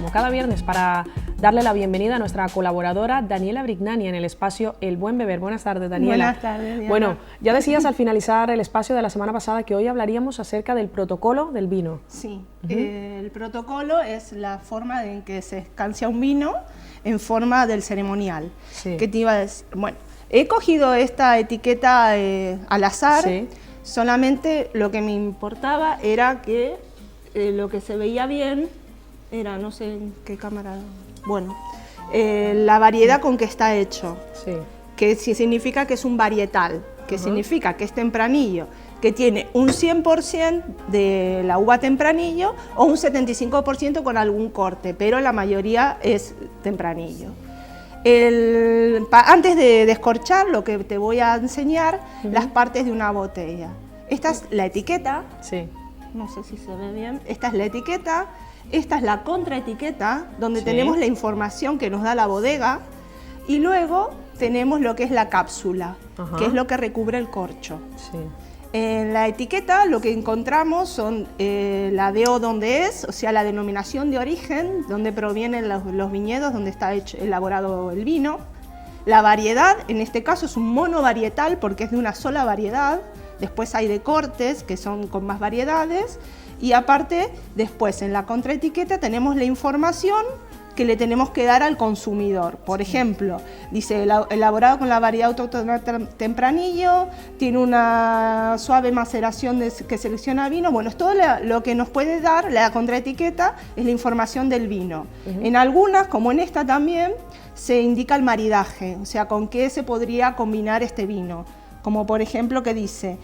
como cada viernes, para darle la bienvenida a nuestra colaboradora Daniela Brignani en el espacio El Buen Beber. Buenas tardes, Daniela. Buenas tardes, Diana. Bueno, ya decías al finalizar el espacio de la semana pasada que hoy hablaríamos acerca del protocolo del vino. Sí, el protocolo es la forma en que se escancia un vino en forma del ceremonial. Sí. ¿Qué te iba a decir? Bueno, he cogido esta etiqueta al azar, Sí. solamente lo que me importaba era que lo que se veía bien era, no sé en qué cámara, bueno, la variedad con que está hecho, Sí. que sí significa que es un varietal, que significa que es tempranillo, que tiene un 100% de la uva tempranillo o un 75% con algún corte, pero la mayoría es tempranillo. Antes de descorchar, lo que te voy a enseñar, las partes de una botella. Esta es la etiqueta, Sí. no sé si se ve bien, esta es la etiqueta, esta es la contraetiqueta, donde Sí. tenemos la información que nos da la bodega, y luego tenemos lo que es la cápsula, Ajá. que es lo que recubre el corcho. Sí. En la etiqueta lo que encontramos son la DO donde es, o sea, la denominación de origen, donde provienen los viñedos, donde está elaborado el vino. La variedad, en este caso es un monovarietal porque es de una sola variedad. Después hay de cortes que son con más variedades. Y aparte, después en la contraetiqueta tenemos la información que le tenemos que dar al consumidor. Por ejemplo, dice elaborado con la variedad autóctona tempranillo, tiene una suave maceración que selecciona vino. Bueno, es todo lo que nos puede dar la contraetiqueta, es la información del vino. En algunas, como en esta también, se indica el maridaje, o sea, con qué se podría combinar este vino. Como por ejemplo que dice,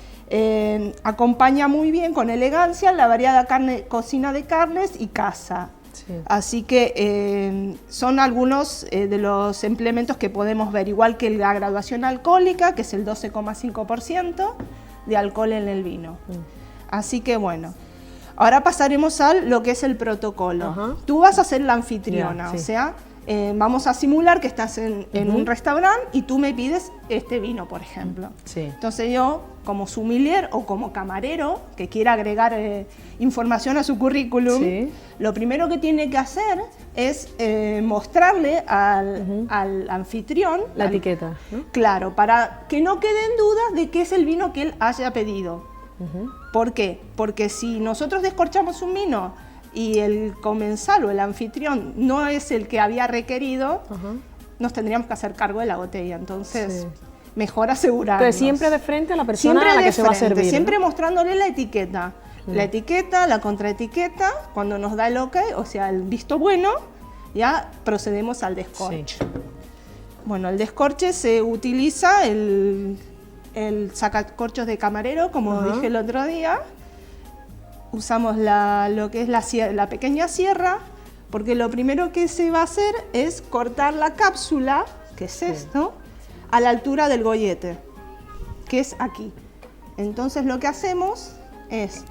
acompaña muy bien con elegancia la variada cocina de carnes y caza. Sí. Así que son algunos de los implementos que podemos ver, igual que la graduación alcohólica, que es el 12,5% de alcohol en el vino. Así que bueno, ahora pasaremos a lo que es el protocolo. Ajá. Tú vas a ser la anfitriona, Ya, sí. o sea, vamos a simular que estás en un restaurante y tú me pides este vino, por ejemplo. Sí. Entonces yo, como sommelier o como camarero que quiera agregar información a su currículum, Sí. lo primero que tiene que hacer es mostrarle al anfitrión La etiqueta, ¿no? Claro, para que no queden dudas de qué es el vino que él haya pedido. ¿Por qué? Porque si nosotros descorchamos un vino y el comensal o el anfitrión no es el que había requerido, nos tendríamos que hacer cargo de la botella. Entonces, Sí. mejor asegurarnos. Entonces, siempre de frente a la persona Siempre a la de que se va a frente, servir, siempre ¿no? mostrándole la etiqueta. La etiqueta, la contraetiqueta, cuando nos da el ok, o sea, el visto bueno, ya procedemos al descorche. Sí. Bueno, el descorche se utiliza el sacacorchos de camarero, como dije el otro día. Usamos lo que es la pequeña sierra, porque lo primero que se va a hacer es cortar la cápsula, que es esto, a la altura del gollete, que es aquí. Entonces lo que hacemos es,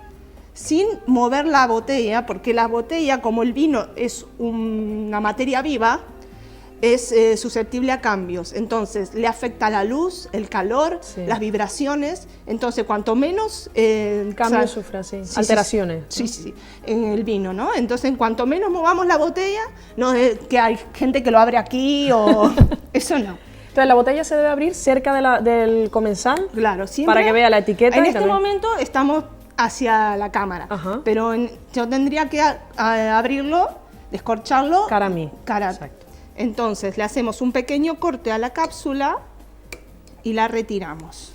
sin mover la botella, porque la botella, como el vino es una materia viva, es susceptible a cambios, entonces le afecta la luz, el calor, las vibraciones, entonces cuanto menos Cambios sufra, sí. Alteraciones. Sí, en el vino, ¿no? Entonces en cuanto menos movamos la botella, no es que hay gente que lo abre aquí o eso no. Entonces, la botella se debe abrir cerca del comensal, Claro, siempre. para que vea la etiqueta. En y este también- momento estamos hacia la cámara, Ajá. pero yo tendría que abrirlo, descorcharlo. Cara a mí. Cara. Exacto. Entonces le hacemos un pequeño corte a la cápsula y la retiramos.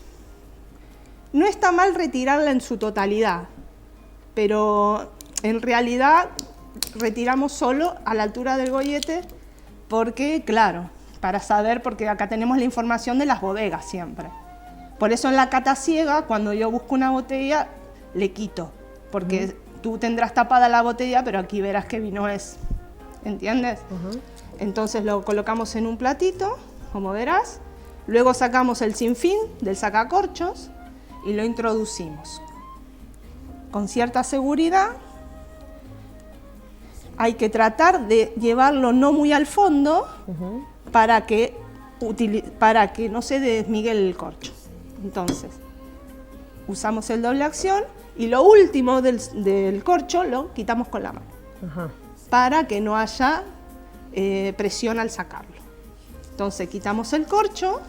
No está mal retirarla en su totalidad, pero en realidad retiramos solo a la altura del gollete porque, claro, para saber, porque acá tenemos la información de las bodegas siempre. Por eso en la cata ciega, cuando yo busco una botella, le quito, porque tú tendrás tapada la botella, pero aquí verás qué vino es, ¿entiendes? Entonces lo colocamos en un platito, como verás, luego sacamos el sinfín del sacacorchos y lo introducimos. Con cierta seguridad, hay que tratar de llevarlo no muy al fondo para que no se desmigue el corcho. Entonces, usamos el doble acción y lo último del corcho lo quitamos con la mano. Ajá. para que no haya presión al sacarlo. Entonces quitamos el corcho,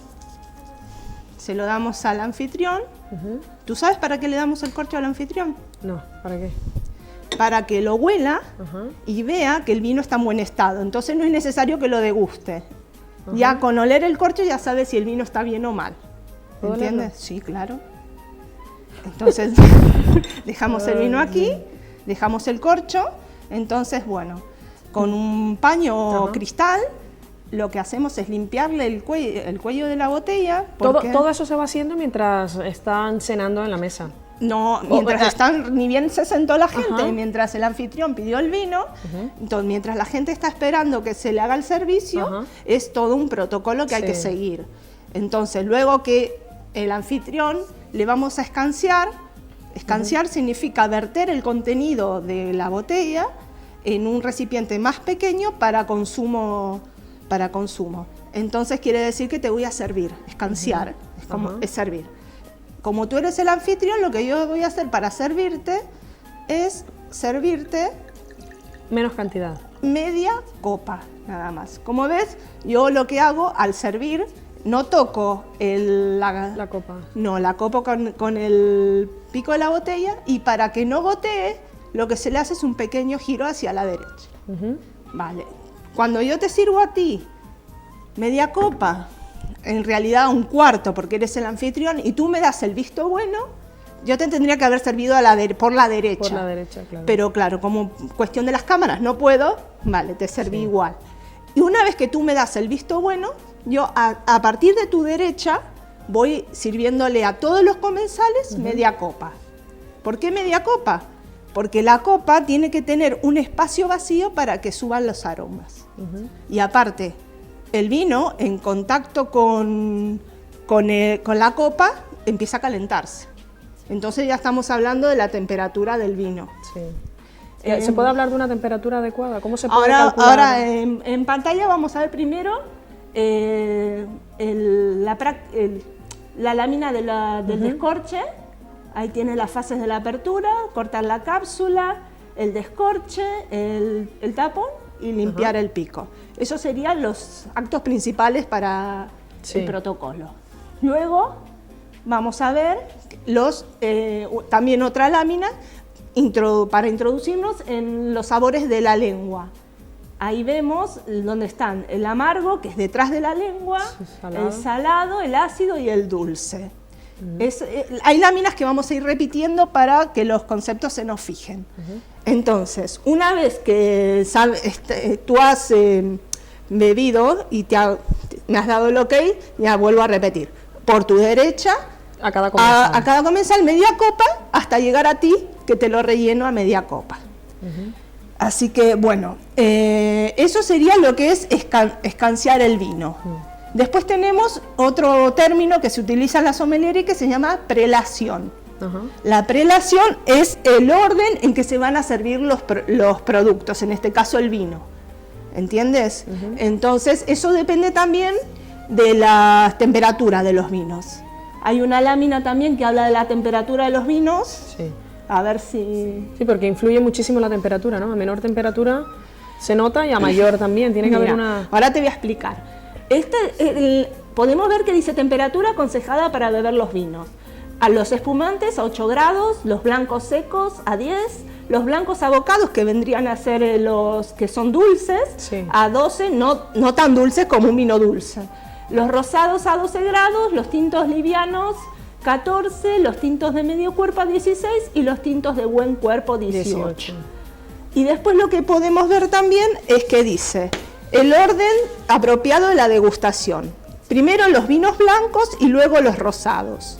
se lo damos al anfitrión. ¿Tú sabes para qué le damos el corcho al anfitrión? No, ¿para qué? Para que lo huela y vea que el vino está en buen estado. Entonces no es necesario que lo deguste. Ya con oler el corcho ya sabes si el vino está bien o mal. ¿Entiendes? Sí, claro. Entonces dejamos el vino aquí, dejamos el corcho. Entonces, bueno, con un paño cristal lo que hacemos es limpiarle el cuello de la botella. Todo eso se va haciendo mientras están cenando en la mesa. No, mientras están, ni bien se sentó la gente, mientras el anfitrión pidió el vino, entonces mientras la gente está esperando que se le haga el servicio, es todo un protocolo que hay que seguir. Entonces, luego que el anfitrión le vamos a escanciar, significa verter el contenido de la botella en un recipiente más pequeño para consumo. Entonces quiere decir que te voy a servir, escanciar, es servir. Como tú eres el anfitrión, lo que yo voy a hacer para servirte es servirte menos cantidad. Media copa, nada más. Como ves, yo lo que hago al servir, no toco la copa. No, la copa con el pico de la botella, y para que no gotee, lo que se le hace es un pequeño giro hacia la derecha. Vale. Cuando yo te sirvo a ti media copa, en realidad un cuarto porque eres el anfitrión, y tú me das el visto bueno, yo te tendría que haber servido por la derecha. Por la derecha, claro. Pero claro, como cuestión de las cámaras no puedo, vale, te serví igual. Y una vez que tú me das el visto bueno, yo a partir de tu derecha voy sirviéndole a todos los comensales media copa. ¿Por qué media copa? Porque la copa tiene que tener un espacio vacío para que suban los aromas. Y aparte, el vino en contacto con la copa empieza a calentarse. Entonces ya estamos hablando de la temperatura del vino. Sí. ¿Se puede hablar de una temperatura adecuada? ¿Cómo se puede calcular? Ahora en pantalla vamos a ver primero la lámina del descorche. Ahí tiene las fases de la apertura, cortar la cápsula, el descorche, el tapón y limpiar el pico. Esos serían los actos principales para el protocolo. Luego vamos a ver también otra lámina para introducirnos en los sabores de la lengua. Ahí vemos dónde están el amargo, que es detrás de la lengua, el salado, el ácido y el dulce. Hay láminas que vamos a ir repitiendo para que los conceptos se nos fijen. Entonces, una vez que tú has bebido y me has dado el ok, ya vuelvo a repetir. Por tu derecha, a cada comensal media copa, hasta llegar a ti, que te lo relleno a media copa. Así que, bueno, eso sería lo que es escanciar el vino. Después tenemos otro término que se utiliza en la sommelería que se llama prelación. La prelación es el orden en que se van a servir los productos, en este caso el vino. ¿Entiendes? Entonces, eso depende también de la temperatura de los vinos. Hay una lámina también que habla de la temperatura de los vinos. Sí. A ver si... Sí, porque influye muchísimo la temperatura, ¿no? A menor temperatura se nota y a mayor también. Tiene que haber una... Ahora te voy a explicar. Podemos ver que dice temperatura aconsejada para beber los vinos. A los espumantes a 8 grados, los blancos secos a 10, los blancos abocados, que vendrían a ser los que son dulces, a 12, no tan dulces como un vino dulce. Los rosados a 12 grados, los tintos livianos 14, los tintos de medio cuerpo a 16 y los tintos de buen cuerpo 18. Y después lo que podemos ver también es que dice el orden apropiado de la degustación. Primero los vinos blancos y luego los rosados.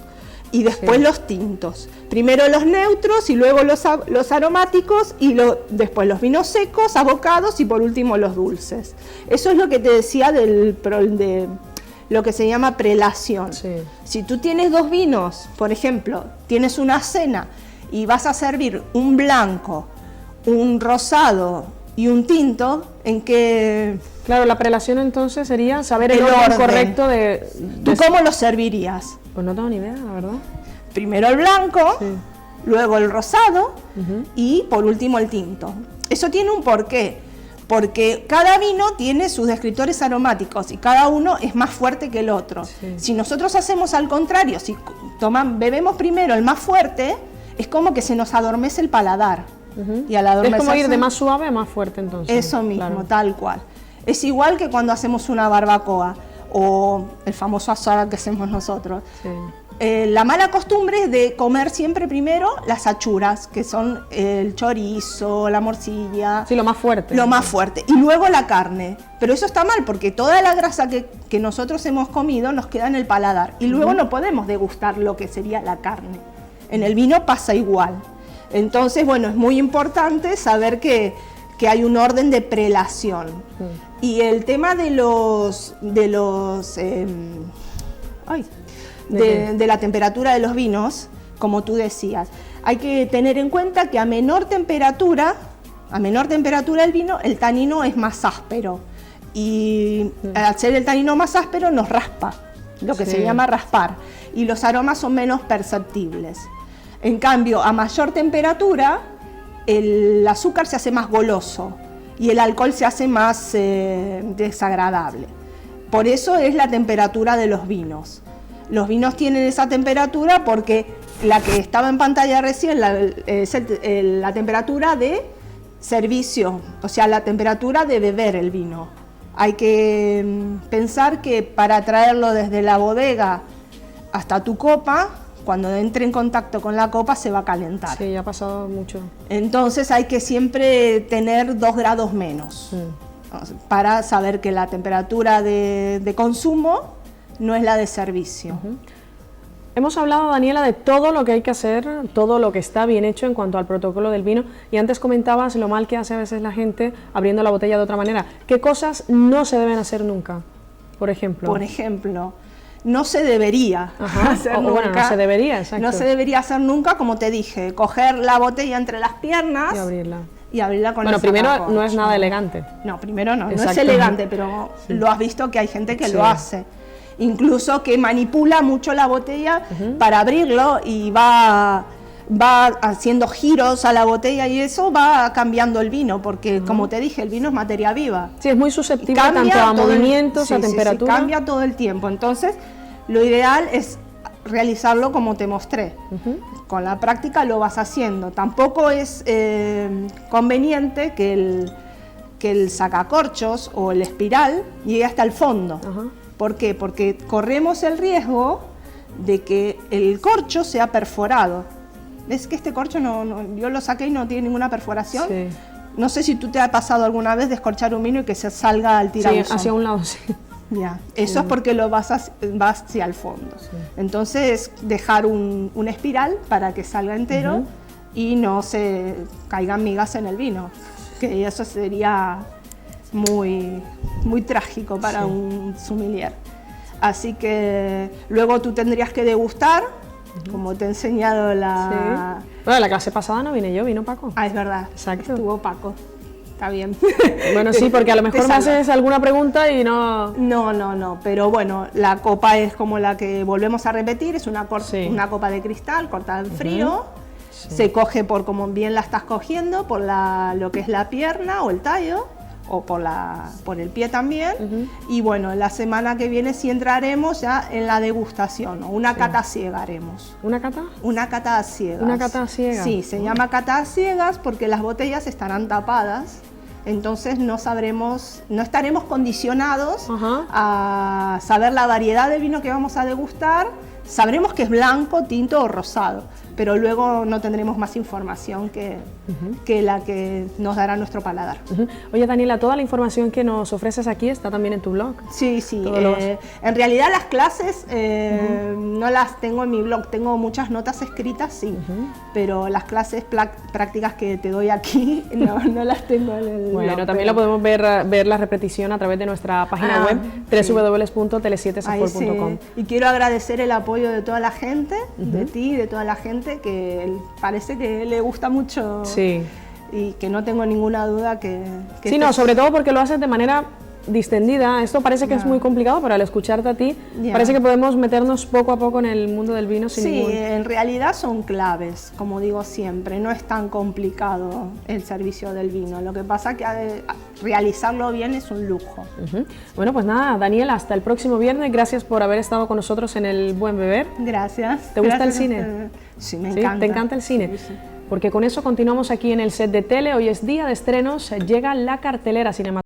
Y después los tintos. Primero los neutros y luego los aromáticos y después los vinos secos, abocados y por último los dulces. Eso es lo que te decía de lo que se llama prelación. Si tú tienes dos vinos, por ejemplo, tienes una cena y vas a servir un blanco, un rosado y un tinto, ¿en qué...? Claro, la prelación entonces sería saber el orden correcto de... ¿Tú cómo lo servirías? Pues no tengo ni idea, la verdad. Primero el blanco, luego el rosado y por último el tinto. Eso tiene un porqué, porque cada vino tiene sus descriptores aromáticos y cada uno es más fuerte que el otro. Sí. Si nosotros hacemos al contrario, si bebemos primero el más fuerte, es como que se nos adormece el paladar. Y al Es adormecerse, como ir de más suave a más fuerte entonces. eso mismo, claro. tal cual. Es igual que cuando hacemos una barbacoa o el famoso asado que hacemos nosotros. Sí. La mala costumbre es de comer siempre primero las achuras, que son el chorizo, la morcilla. Sí, lo más fuerte. Lo más fuerte. Y luego la carne. Pero eso está mal porque toda la grasa que nosotros hemos comido nos queda en el paladar. Y luego no podemos degustar lo que sería la carne. En el vino pasa igual. Entonces, bueno, es muy importante saber que hay un orden de prelación. Y el tema de la temperatura de los vinos, como tú decías, hay que tener en cuenta que a menor temperatura del vino, el tanino es más áspero. Y al ser el tanino más áspero nos raspa, lo que se llama raspar. Y los aromas son menos perceptibles. En cambio, a mayor temperatura, el azúcar se hace más goloso y el alcohol se hace más desagradable. Por eso es la temperatura de los vinos. Los vinos tienen esa temperatura porque la que estaba en pantalla recién es la temperatura de servicio, o sea, la temperatura de beber el vino. Hay que pensar que para traerlo desde la bodega hasta tu copa, cuando entre en contacto con la copa se va a calentar. Sí, ya ha pasado mucho. Entonces hay que siempre tener 2 grados menos para saber que la temperatura de consumo no es la de servicio. Hemos hablado, Daniela, de todo lo que hay que hacer, todo lo que está bien hecho en cuanto al protocolo del vino, y antes comentabas lo mal que hace a veces la gente abriendo la botella de otra manera. ¿Qué cosas no se deben hacer nunca, por ejemplo? Por ejemplo, no se debería hacer nunca. Bueno, no se debería, exacto. No se debería hacer nunca, como te dije, coger la botella entre las piernas y abrirla. Con bueno, el primero sacacorchos. no es nada elegante. No, primero no es Exacto. elegante, pero lo has visto que hay gente que lo hace. Incluso que manipula mucho la botella para abrirlo y va haciendo giros a la botella y eso va cambiando el vino, porque como te dije, el vino es materia viva. Sí, es muy susceptible tanto a movimientos, a temperatura. Sí, cambia todo el tiempo. Entonces, lo ideal es realizarlo como te mostré. Con la práctica lo vas haciendo. Tampoco es conveniente que el sacacorchos o el espiral llegue hasta el fondo. ¿Por qué? Porque corremos el riesgo de que el corcho sea perforado. ¿Ves que este corcho yo lo saqué y no tiene ninguna perforación? Sí. No sé si tú te ha pasado alguna vez descorchar un vino y que se salga al tirabuzón. Sí, hacia un lado, sí. Ya, eso es porque lo vas hacia el fondo. Entonces, dejar un espiral para que salga entero y no se caigan migas en el vino, que eso sería muy, muy trágico para un sommelier. Así que luego tú tendrías que degustar, como te he enseñado la... Sí. Bueno, la clase pasada no vine yo, vino Paco. Ah, es verdad. Exacto. Estuvo Paco. Está bien. Bueno, sí, porque a lo mejor me haces alguna pregunta y no... No, pero bueno, la copa es como la que volvemos a repetir, es una copa de cristal cortada en frío, se coge por como bien la estás cogiendo, por lo que es la pierna o el tallo, o por el pie también, y bueno, la semana que viene sí entraremos ya en la degustación, o una cata ciega haremos. ¿Una cata? Una cata a ciegas. ¿Una cata a ciegas? Sí, se llama cata a ciegas porque las botellas estarán tapadas. Entonces no estaremos condicionados a saber la variedad de vino que vamos a degustar. Sabremos que es blanco, tinto o rosado, pero luego no tendremos más información que la que nos dará nuestro paladar. Oye, Daniela, ¿toda la información que nos ofreces aquí está también en tu blog? Sí. En realidad las clases no las tengo en mi blog, tengo muchas notas escritas, sí, pero las clases prácticas que te doy aquí no las tengo en el blog. Bueno, también lo podemos ver la repetición a través de nuestra página web, www.tele7sport.com. Y quiero agradecer el apoyo de toda la gente, de ti y de toda la gente, que parece que le gusta mucho y que no tengo ninguna duda que sí, no, sobre todo porque lo haces de manera distendida. Esto parece que es muy complicado, pero al escucharte a ti, parece que podemos meternos poco a poco en el mundo del vino sin ningún... en realidad son claves, como digo siempre, no es tan complicado el servicio del vino. Lo que pasa que realizarlo bien es un lujo. Bueno, pues nada, Daniela, hasta el próximo viernes. Gracias por haber estado con nosotros en El Buen Beber. Gracias. ¿Te gusta el cine? Sí, me encanta. ¿Te encanta el cine? Sí. Porque con eso continuamos aquí en el set de tele. Hoy es día de estrenos, llega la cartelera cinematográfica.